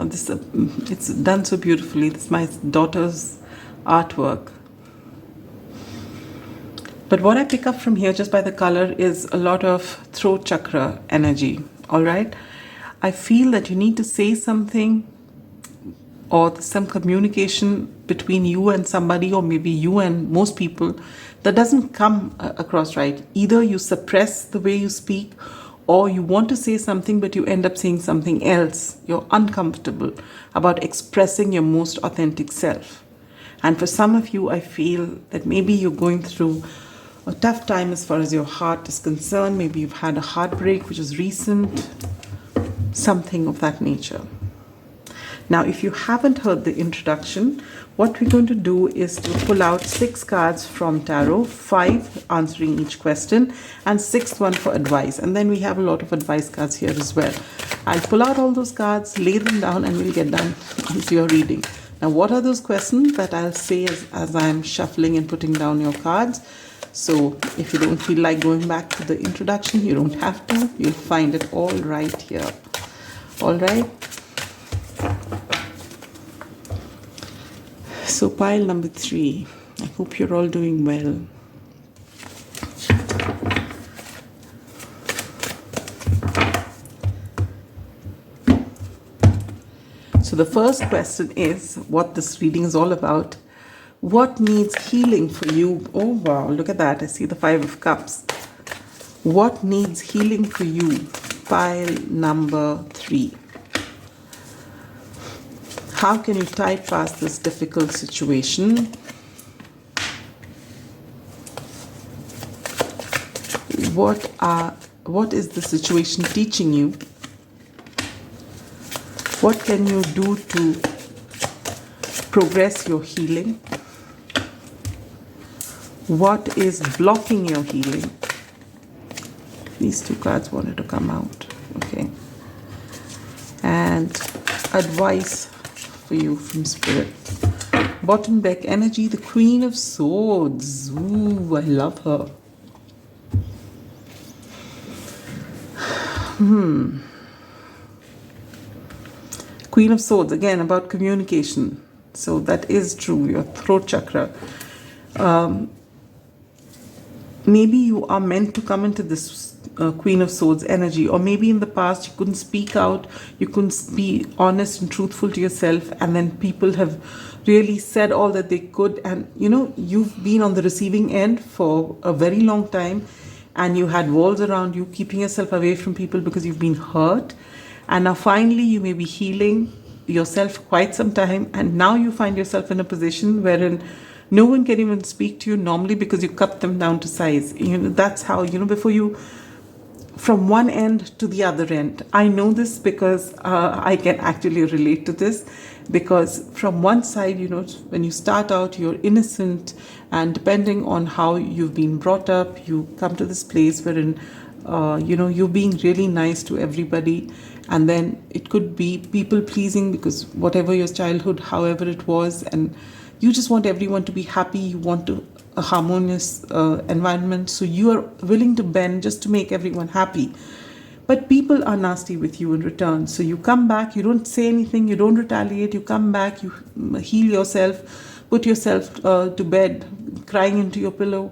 it's done so beautifully. This is my daughter's artwork. But what I pick up from here just by the color is a lot of throat chakra energy, all right? I feel that you need to say something or some communication between you and somebody, or maybe you and most people, that doesn't come across right. Either you suppress the way you speak, or you want to say something but you end up saying something else. You're uncomfortable about expressing your most authentic self. And for some of you, I feel that maybe you're going through a tough time as far as your heart is concerned. Maybe you've had a heartbreak which is recent, something of that nature. Now, if you haven't heard the introduction, what we're going to do is to pull out 6 cards from tarot, 5 answering each question, and 6th one for advice. And then we have a lot of advice cards here as well. I'll pull out all those cards, lay them down, and we'll get down into your reading. Now, what are those questions that I'll say as I'm shuffling and putting down your cards? So if you don't feel like going back to the introduction, you don't have to. You'll find it all right here. All right? So pile number 3. I hope you're all doing well. So the first question is what this reading is all about. What needs healing for you? Oh wow, look at that. I see the 5 of Cups. What needs healing for you? Pile number 3. How can you tide past this difficult situation? What is the situation teaching you? What can you do to progress your healing? What is blocking your healing? These 2 cards wanted to come out. Okay. And advice for you from Spirit. Bottom deck energy, the Queen of Swords. Ooh, I love her. Queen of Swords, again, about communication. So that is true, your throat chakra. Maybe you are meant to come into this Queen of Swords energy, or maybe in the past you couldn't speak out, you couldn't be honest and truthful to yourself, and then people have really said all that they could, and you've been on the receiving end for a very long time, and you had walls around you keeping yourself away from people because you've been hurt, and now finally you may be healing yourself for quite some time, and now you find yourself in a position wherein no one can even speak to you normally because you cut them down to size. That's how, before you, from one end to the other end. I know this because I can actually relate to this, because from one side, when you start out, you're innocent, and depending on how you've been brought up, you come to this place wherein, you're being really nice to everybody. And then it could be people pleasing, because whatever your childhood, however it was, and you just want everyone to be happy, you want a harmonious environment, so you are willing to bend just to make everyone happy. But people are nasty with you in return. So you come back, you don't say anything, you don't retaliate, you come back, you heal yourself, put yourself to bed, crying into your pillow.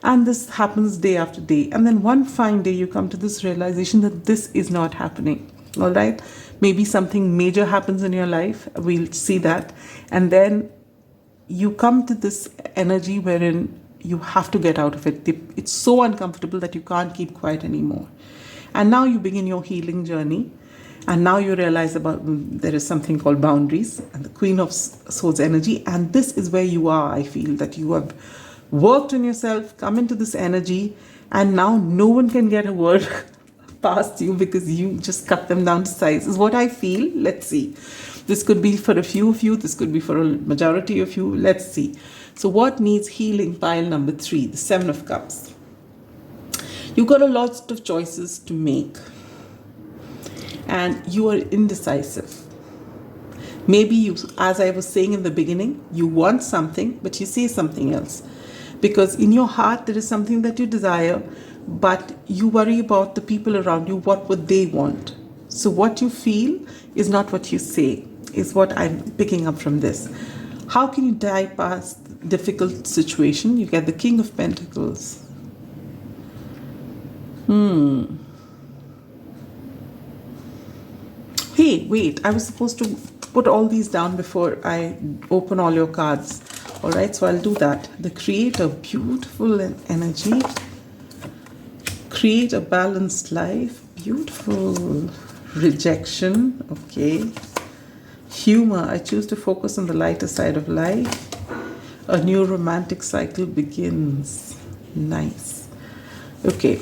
And this happens day after day. And then one fine day you come to this realization that this is not happening. All right? Maybe something major happens in your life. We'll see that. And then you come to this energy wherein you have to get out of it. It's so uncomfortable that you can't keep quiet anymore. And now you begin your healing journey. And now you realize there is something called boundaries and the Queen of Swords energy. And this is where you are, I feel, that you have worked on yourself, come into this energy, and now no one can get a word past you because you just cut them down to size, is what I feel. Let's see. This could be for a few of you. This could be for a majority of you. Let's see. So what needs healing? Pile number 3, the 7 of Cups. You've got a lot of choices to make. And you are indecisive. Maybe you, as I was saying in the beginning, you want something, but you say something else. Because in your heart, there is something that you desire, but you worry about the people around you. What would they want? So what you feel is not what you say, is what I'm picking up from this. How can you bypass difficult situation? You get the King of Pentacles. Hey, wait, I was supposed to put all these down before I open all your cards. All right, so I'll do that. The Creator, beautiful energy. Create a balanced life, beautiful. Rejection, okay. Humor, I choose to focus on the lighter side of life. A new romantic cycle begins. Nice. Okay.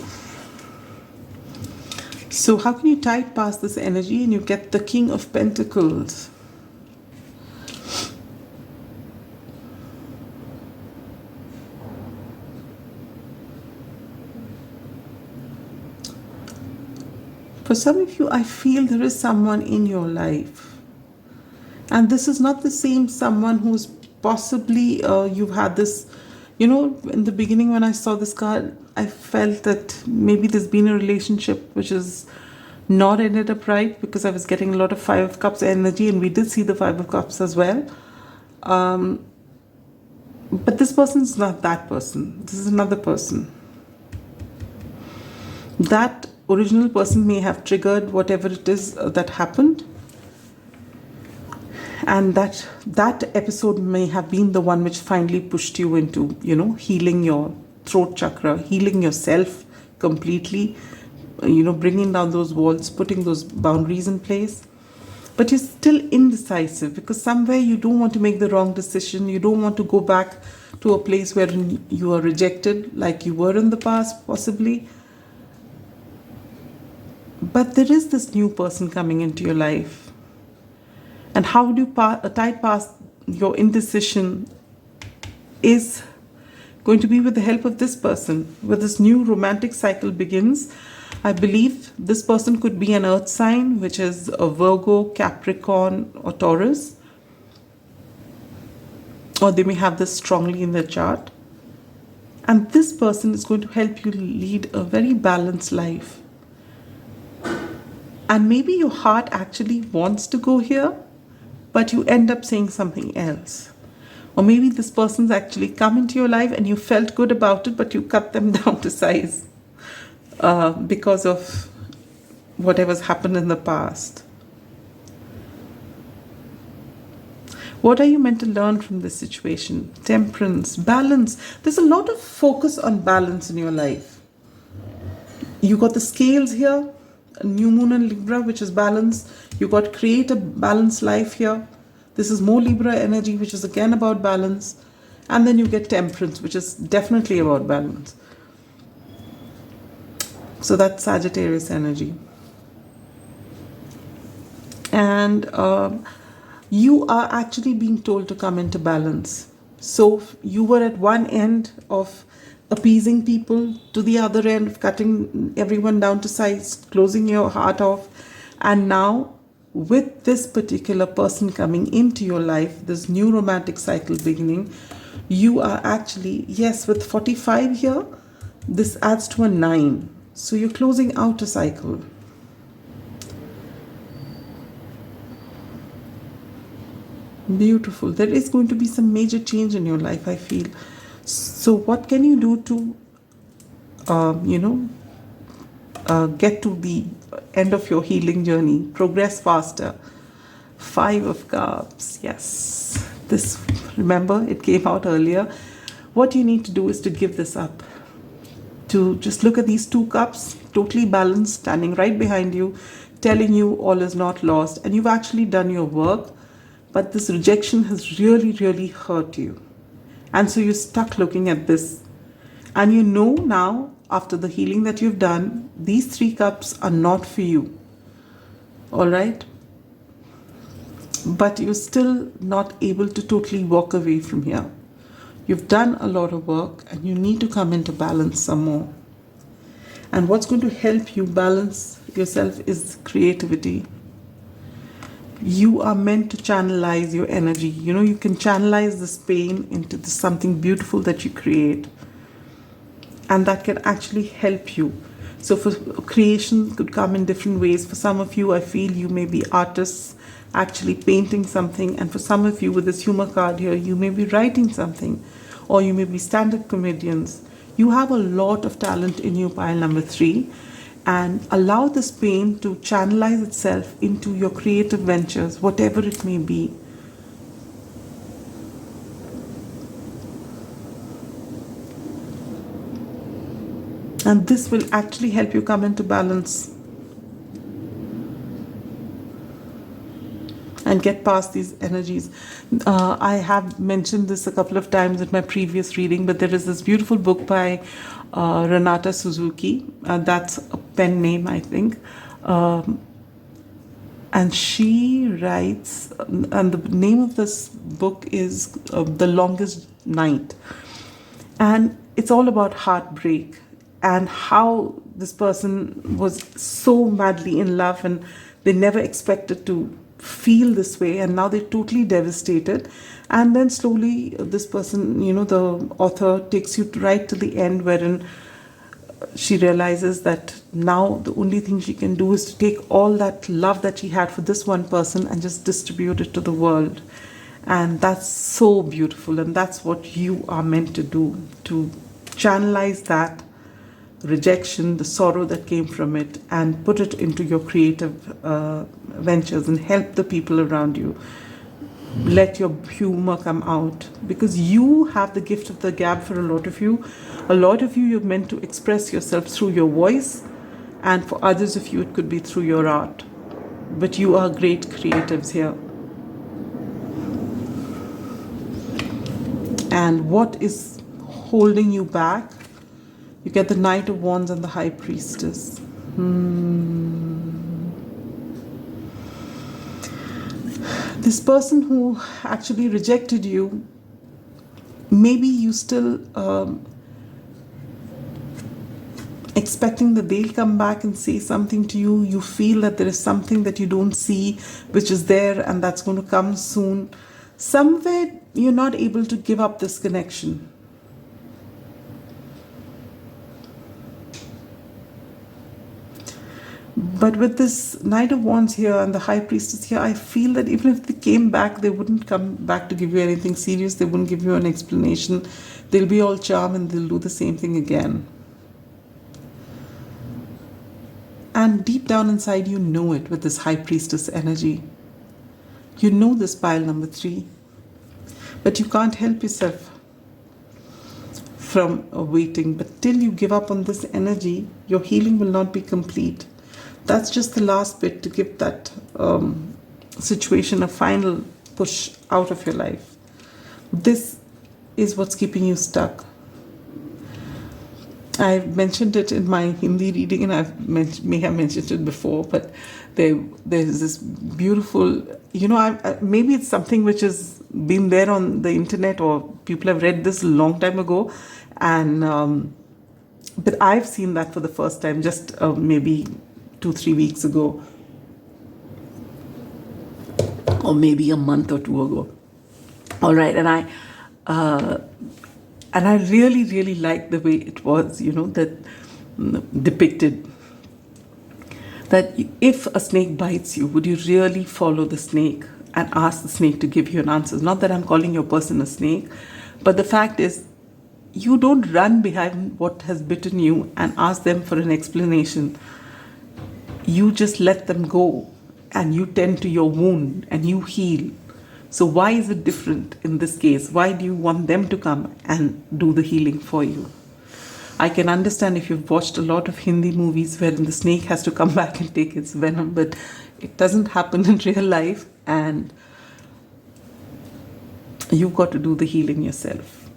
So how can you tide past this energy and you get the King of Pentacles? For some of you, I feel there is someone in your life. And this is not the same someone who's possibly, you've had this, in the beginning when I saw this card, I felt that maybe there's been a relationship which is not ended up right, because I was getting a lot of 5 of Cups energy, and we did see the 5 of Cups as well. But this person is not that person. This is another person. That original person may have triggered whatever it is that happened, and that episode may have been the one which finally pushed you into healing your throat chakra, healing yourself completely, bringing down those walls, putting those boundaries in place. But you're still indecisive because somewhere you don't want to make the wrong decision. You don't want to go back to a place where you are rejected like you were in the past, possibly. But there is this new person coming into your life. And how do you tide past your indecision is going to be with the help of this person. Where this new romantic cycle begins, I believe this person could be an earth sign, which is a Virgo, Capricorn, or Taurus. Or they may have this strongly in their chart. And this person is going to help you lead a very balanced life. And maybe your heart actually wants to go here, but you end up saying something else. Or maybe this person's actually come into your life and you felt good about it, but you cut them down to size because of whatever's happened in the past. What are you meant to learn from this situation? Temperance, balance. There's a lot of focus on balance in your life. You got the scales here, a new moon in Libra, which is balance. You got create a balanced life here. This is more Libra energy, which is again about balance. And then you get temperance, which is definitely about balance. So that's Sagittarius energy. And you are actually being told to come into balance. So you were at one end of appeasing people, to the other end of cutting everyone down to size, closing your heart off. And now with this particular person coming into your life, this new romantic cycle beginning, you are actually, yes, with 45 here, this adds to a 9. So you're closing out a cycle. Beautiful. There is going to be some major change in your life, I feel. So what can you do to, get to the end of your healing journey? Progress faster. 5 of Cups. Yes. This, remember, it came out earlier. What you need to do is to give this up. To just look at these 2 cups, totally balanced, standing right behind you, telling you all is not lost. And you've actually done your work. But this rejection has really, really hurt you. And so you're stuck looking at this. And you know now, after the healing that you've done, these 3 cups are not for you. All right? But you're still not able to totally walk away from here. You've done a lot of work and you need to come into balance some more. And what's going to help you balance yourself is creativity. You are meant to channelize your energy. You know, you can channelize this pain into something beautiful that you create. And that can actually help you. So for creation could come in different ways. For some of you, I feel you may be artists actually painting something. And for some of you with this humor card here, you may be writing something. Or you may be stand-up comedians. You have a lot of talent in you, pile number 3. And allow this pain to channelize itself into your creative ventures, whatever it may be. And this will actually help you come into balance and get past these energies. I have mentioned this a couple of times in my previous reading, but there is this beautiful book by Renata Suzuki. That's a pen name, I think. And she writes, and the name of this book is The Longest Night. And it's all about heartbreak and how this person was so madly in love and they never expected to feel this way, and now they're totally devastated. And then slowly this person, you know, the author takes you right to the end, wherein she realizes that now the only thing she can do is to take all that love that she had for this one person and just distribute it to the world. And that's so beautiful, and that's what you are meant to do, to channelize that rejection, the sorrow that came from it, and put it into your creative ventures and help the people around you. Let your humor come out, because you have the gift of the gab. For a lot of you, you're meant to express yourself through your voice, and for others of you it could be through your art. But you are great creatives here. And what is holding you back? You get the Knight of Wands and the High Priestess. This person who actually rejected you, maybe you still expecting that they'll come back and say something to you. You feel that there is something that you don't see, which is there, and that's going to come soon. Somewhere you're not able to give up this connection. But with this Knight of Wands here and the High Priestess here, I feel that even if they came back, they wouldn't come back to give you anything serious. They wouldn't give you an explanation. They'll be all charm and they'll do the same thing again. And deep down inside, you know it with this High Priestess energy. You know this pile number 3. But you can't help yourself from waiting. But till you give up on this energy, your healing will not be complete. That's just the last bit to give that situation a final push out of your life. This is what's keeping you stuck. I mentioned it in my Hindi reading, and I may have mentioned it before, but there's this beautiful, maybe it's something which has been there on the internet, or people have read this a long time ago, and but I've seen that for the first time just maybe 2-3 weeks ago, or maybe a month or 2 ago. All right, and I really, really like the way it was, that depicted. That if a snake bites you, would you really follow the snake and ask the snake to give you an answer? Not that I'm calling your person a snake, but the fact is, you don't run behind what has bitten you and ask them for an explanation. You just let them go and you tend to your wound and you heal. So why is it different in this case? Why do you want them to come and do the healing for you? I can understand if you've watched a lot of Hindi movies wherein the snake has to come back and take its venom, but it doesn't happen in real life, and you've got to do the healing yourself.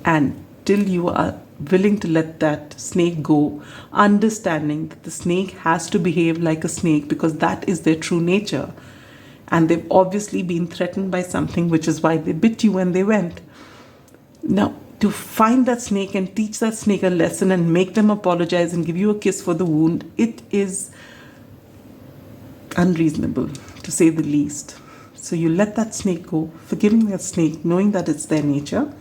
And till you are willing to let that snake go, understanding that the snake has to behave like a snake because that is their true nature. And they've obviously been threatened by something, which is why they bit you when they went. Now, to find that snake and teach that snake a lesson and make them apologize and give you a kiss for the wound, it is unreasonable, to say the least. So you let that snake go, forgiving that snake, knowing that it's their nature.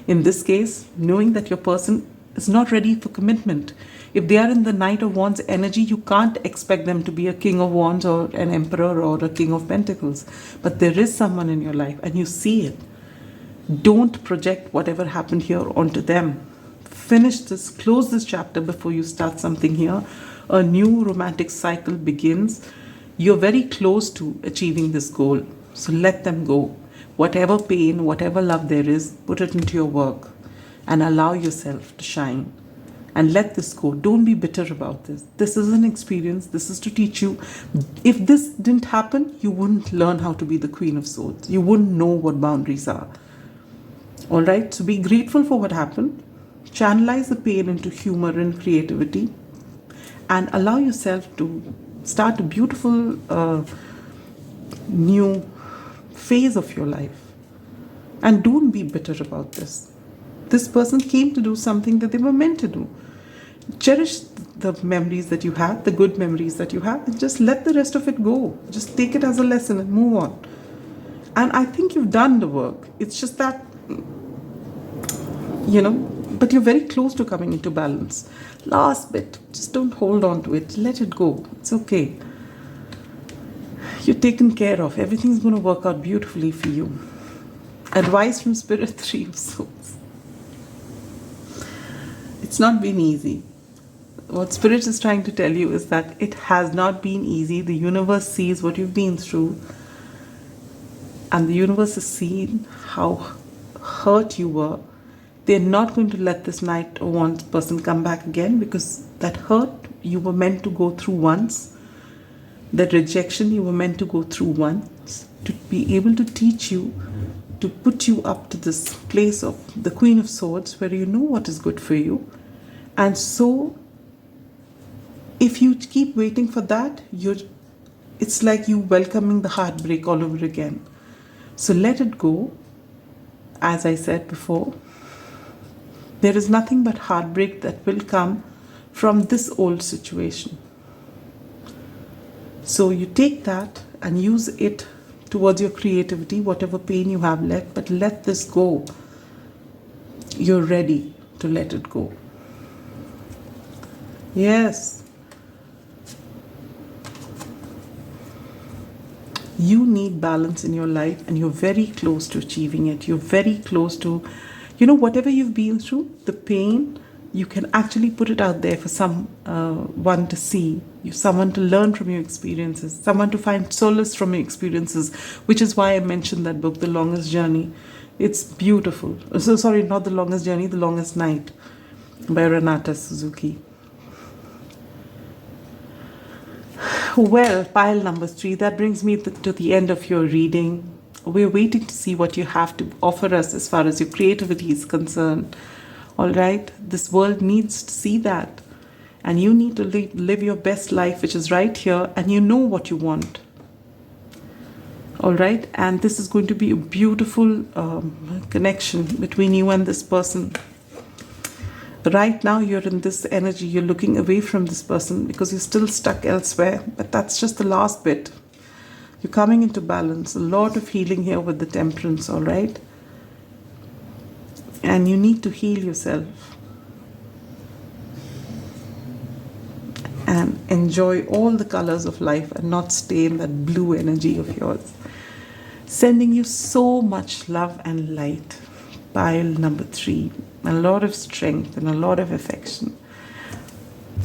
In this case, knowing that your person is not ready for commitment. If they are in the Knight of Wands energy, you can't expect them to be a King of Wands or an Emperor or a King of Pentacles. But there is someone in your life and you see it. Don't project whatever happened here onto them. Finish this, close this chapter before you start something here. A new romantic cycle begins. You're very close to achieving this goal. So let them go. Whatever pain, whatever love there is, put it into your work and allow yourself to shine. And let this go. Don't be bitter about this. This is an experience. This is to teach you. If this didn't happen, you wouldn't learn how to be the Queen of Swords. You wouldn't know what boundaries are. All right? So be grateful for what happened. Channelize the pain into humor and creativity. And allow yourself to start a beautiful new phase of your life. And don't be bitter about this. This person came to do something that they were meant to do. Cherish the memories that you have, the good memories that you have, and just let the rest of it go. Just take it as a lesson and move on. And I think you've done the work. It's just that, but you're very close to coming into balance. Last bit, just don't hold on to it. Let it go. It's okay. You're taken care of. Everything's going to work out beautifully for you. Advice from Spirit, 3 of Swords. It's not been easy. What Spirit is trying to tell you is that it has not been easy. The universe sees what you've been through. And the universe has seen how hurt you were. They're not going to let this Knight of Wands person come back again, because that hurt you were meant to go through once. That rejection you were meant to go through once, to be able to teach you, to put you up to this place of the Queen of Swords where you know what is good for you. And so if you keep waiting for that, it's like you welcoming the heartbreak all over again. So let it go. As I said before, there is nothing but heartbreak that will come from this old situation. So you take that and use it towards your creativity, whatever pain you have left, but let this go. You're ready to let it go. Yes. You need balance in your life, and you're very close to achieving it. You're very close to, whatever you've been through, the pain, you can actually put it out there for someone to see, someone to learn from your experiences, someone to find solace from your experiences, which is why I mentioned that book, The Longest Journey. It's beautiful. So sorry, not The Longest Journey, The Longest Night by Renata Suzuki. Well, pile number 3, that brings me to the end of your reading. We're waiting to see what you have to offer us as far as your creativity is concerned. All right? This world needs to see that. And you need to live your best life, which is right here, and you know what you want. All right? And this is going to be a beautiful connection between you and this person. Right now, you're in this energy. You're looking away from this person because you're still stuck elsewhere. But that's just the last bit. You're coming into balance. A lot of healing here with the temperance, all right? And you need to heal yourself. And enjoy all the colors of life and not stay in that blue energy of yours. Sending you so much love and light. Pile number 3. A lot of strength and a lot of affection.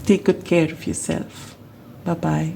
Take good care of yourself. Bye-bye.